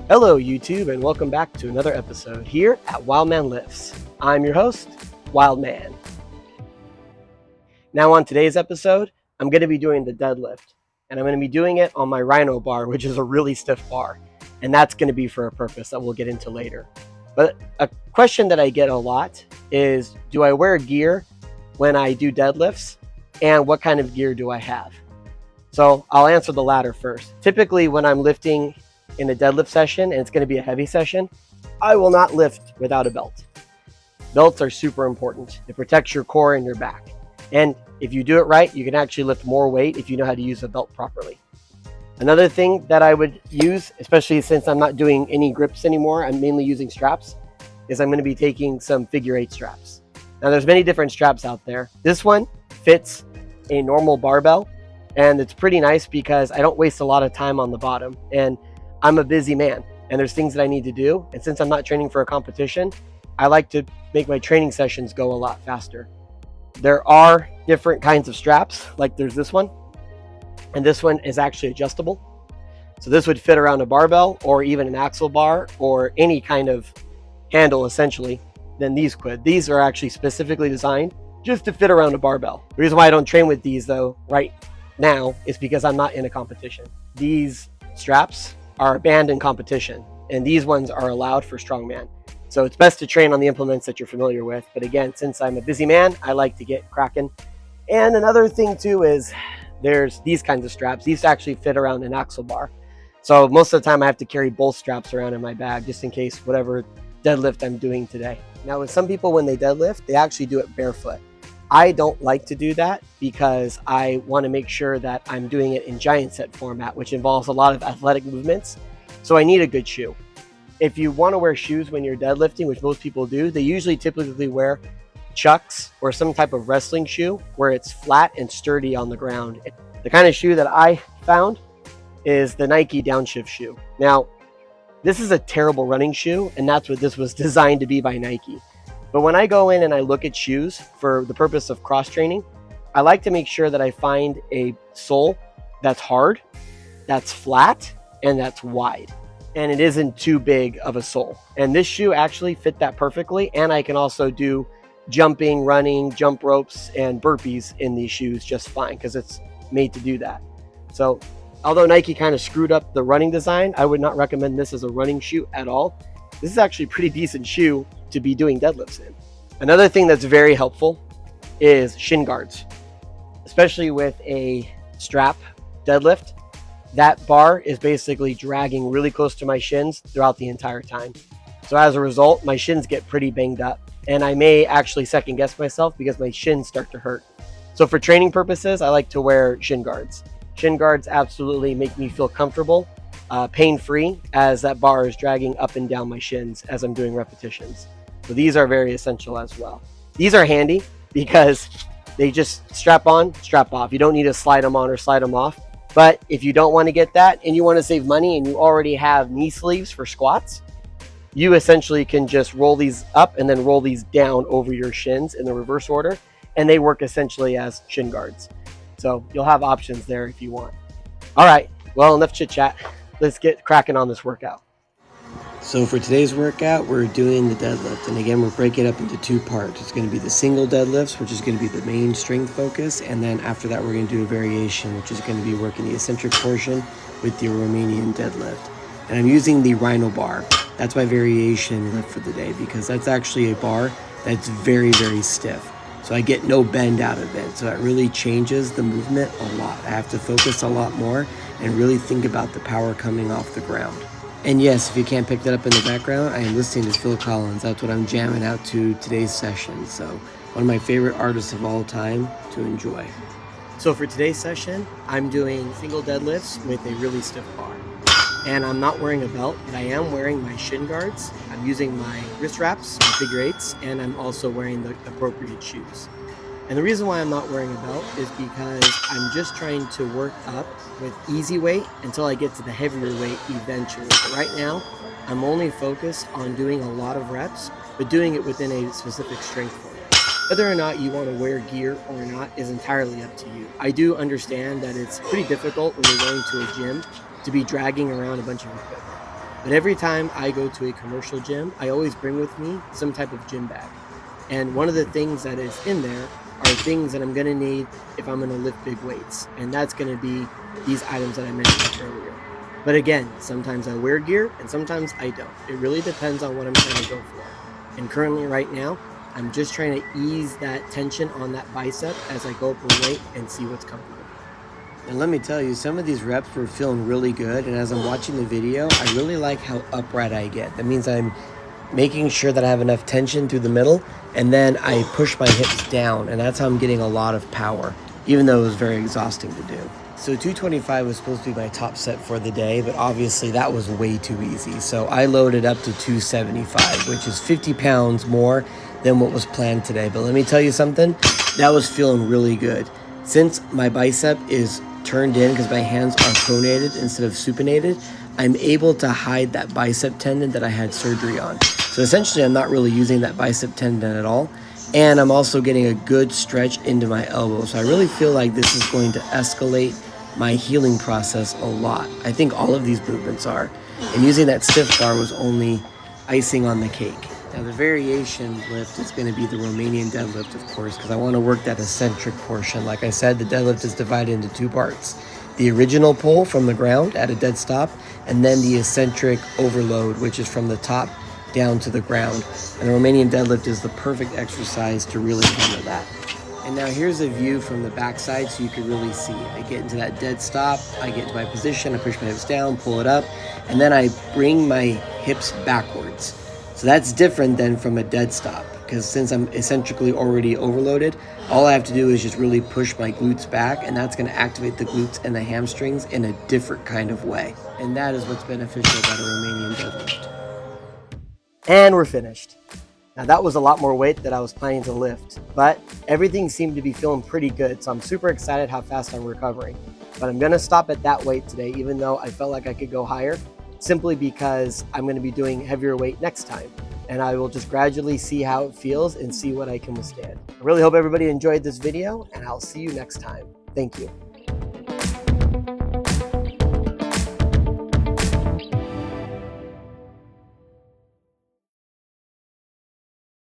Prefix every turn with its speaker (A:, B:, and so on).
A: Hello YouTube and welcome back to another episode here at WILDMAN Lifts. I'm your host, WILDMAN. Now on today's episode, I'm going to be doing the deadlift, and I'm going to be doing it on my Rhino bar, which is a really stiff bar, and that's going to be for a purpose that we'll get into later. But a question that I get a lot is, do I wear gear when I do deadlifts, and what kind of gear do I have? So I'll answer the latter first. Typically when I'm lifting in a deadlift session, and it's going to be a heavy session, I will not lift without a belt. Belts are super important. It protects your core and your back. And if you do it right, you can actually lift more weight if you know how to use a belt properly. Another thing that I would use, especially since I'm not doing any grips anymore, I'm mainly using straps, is I'm going to be taking some figure 8 straps. Now there's many different straps out there. This one fits a normal barbell, and it's pretty nice because I don't waste a lot of time on the bottom. And I'm a busy man and there's things that I need to do. And since I'm not training for a competition, I like to make my training sessions go a lot faster. There are different kinds of straps, like there's this one, and this one is actually adjustable. So this would fit around a barbell or even an axle bar or any kind of handle essentially, then these could. These are actually specifically designed just to fit around a barbell. The reason why I don't train with these though right now is because I'm not in a competition. These straps are banned in competition, and these ones are allowed for strongman. So it's best to train on the implements that you're familiar with. But again, since I'm a busy man, I like to get cracking. And another thing too is there's these kinds of straps. These actually fit around an axle bar. So most of the time I have to carry both straps around in my bag just in case whatever deadlift I'm doing today. Now with some people, when they deadlift, they actually do it barefoot. I don't like to do that because I want to make sure that I'm doing it in giant set format, which involves a lot of athletic movements. So I need a good shoe. If you want to wear shoes when you're deadlifting, which most people do, they usually typically wear Chucks or some type of wrestling shoe where it's flat and sturdy on the ground. The kind of shoe that I found is the Nike downshift shoe. Now, this is a terrible running shoe, and that's what this was designed to be by Nike. But when I go in and I look at shoes for the purpose of cross training, I like to make sure that I find a sole that's hard, that's flat, and that's wide. And it isn't too big of a sole. And this shoe actually fit that perfectly. And I can also do jumping, running, jump ropes, and burpees in these shoes just fine because it's made to do that. So although Nike kind of screwed up the running design, I would not recommend this as a running shoe at all. This is actually a pretty decent shoe to be doing deadlifts in. Another thing that's very helpful is shin guards, especially with a strap deadlift. That bar is basically dragging really close to my shins throughout the entire time. So as a result, my shins get pretty banged up, and I may actually second guess myself because my shins start to hurt. So for training purposes, I like to wear shin guards. Shin guards absolutely make me feel comfortable, pain-free, as that bar is dragging up and down my shins as I'm doing repetitions. So these are very essential as well. These are handy because they just strap on, strap off. You don't need to slide them on or slide them off. But if you don't want to get that and you want to save money and you already have knee sleeves for squats, you essentially can just roll these up and then roll these down over your shins in the reverse order, and they work essentially as shin guards. So you'll have options there if you want. All right, well, enough chit chat. Let's get cracking on this workout. So for today's workout, we're doing the deadlift. And again, we're breaking it up into 2 parts. It's going to be the single deadlifts, which is going to be the main strength focus. And then after that, we're going to do a variation, which is going to be working the eccentric portion with the Romanian deadlift. And I'm using the Rhino bar. That's my variation lift for the day because that's actually a bar that's very, very stiff. So I get no bend out of it. So that really changes the movement a lot. I have to focus a lot more and really think about the power coming off the ground. And yes, if you can't pick that up in the background, I am listening to Phil Collins. That's what I'm jamming out to today's session. So one of my favorite artists of all time to enjoy. So for today's session, I'm doing single deadlifts with a really stiff bar. And I'm not wearing a belt, but I am wearing my shin guards. I'm using my wrist wraps, my figure 8s, and I'm also wearing the appropriate shoes. And the reason why I'm not wearing a belt is because I'm just trying to work up with easy weight until I get to the heavier weight eventually. But right now, I'm only focused on doing a lot of reps, but doing it within a specific strength format. Whether or not you want to wear gear or not is entirely up to you. I do understand that it's pretty difficult when you're going to a gym to be dragging around a bunch of equipment. But every time I go to a commercial gym, I always bring with me some type of gym bag. And one of the things that is in there are things that I'm going to need if I'm going to lift big weights. And that's going to be these items that I mentioned earlier. But again, sometimes I wear gear and sometimes I don't. It really depends on what I'm trying to go for. And currently right now, I'm just trying to ease that tension on that bicep as I go up a weight and see what's comfortable. And let me tell you, some of these reps were feeling really good. And as I'm watching the video, I really like how upright I get. That means I'm making sure that I have enough tension through the middle, and then I push my hips down, and that's how I'm getting a lot of power, even though it was very exhausting to do. So 225 was supposed to be my top set for the day, but obviously that was way too easy. So I loaded up to 275, which is 50 pounds more than what was planned today. But let me tell you something, that was feeling really good. Since my bicep is turned in because my hands are pronated instead of supinated, I'm able to hide that bicep tendon that I had surgery on. So essentially, I'm not really using that bicep tendon at all. And I'm also getting a good stretch into my elbow. So I really feel like this is going to escalate my healing process a lot. I think all of these movements are. And using that stiff bar was only icing on the cake. Now the variation lift is going to be the Romanian deadlift, of course, because I want to work that eccentric portion. Like I said, the deadlift is divided into two parts. The original pull from the ground at a dead stop, and then the eccentric overload, which is from the top down to the ground. And the Romanian deadlift is the perfect exercise to really handle that. And now here's a view from the backside so you can really see. I get into that dead stop, I get into my position, I push my hips down, pull it up, and then I bring my hips backwards. So that's different than from a dead stop, because since I'm eccentrically already overloaded, all I have to do is just really push my glutes back, and that's going to activate the glutes and the hamstrings in a different kind of way. And that is what's beneficial about a Romanian deadlift. And we're finished. Now that was a lot more weight that I was planning to lift, but everything seemed to be feeling pretty good, so I'm super excited how fast I'm recovering. But I'm going to stop at that weight today, even though I felt like I could go higher, simply because I'm going to be doing heavier weight next time. And I will just gradually see how it feels and see what I can withstand. I really hope everybody enjoyed this video, and I'll see you next time. Thank you.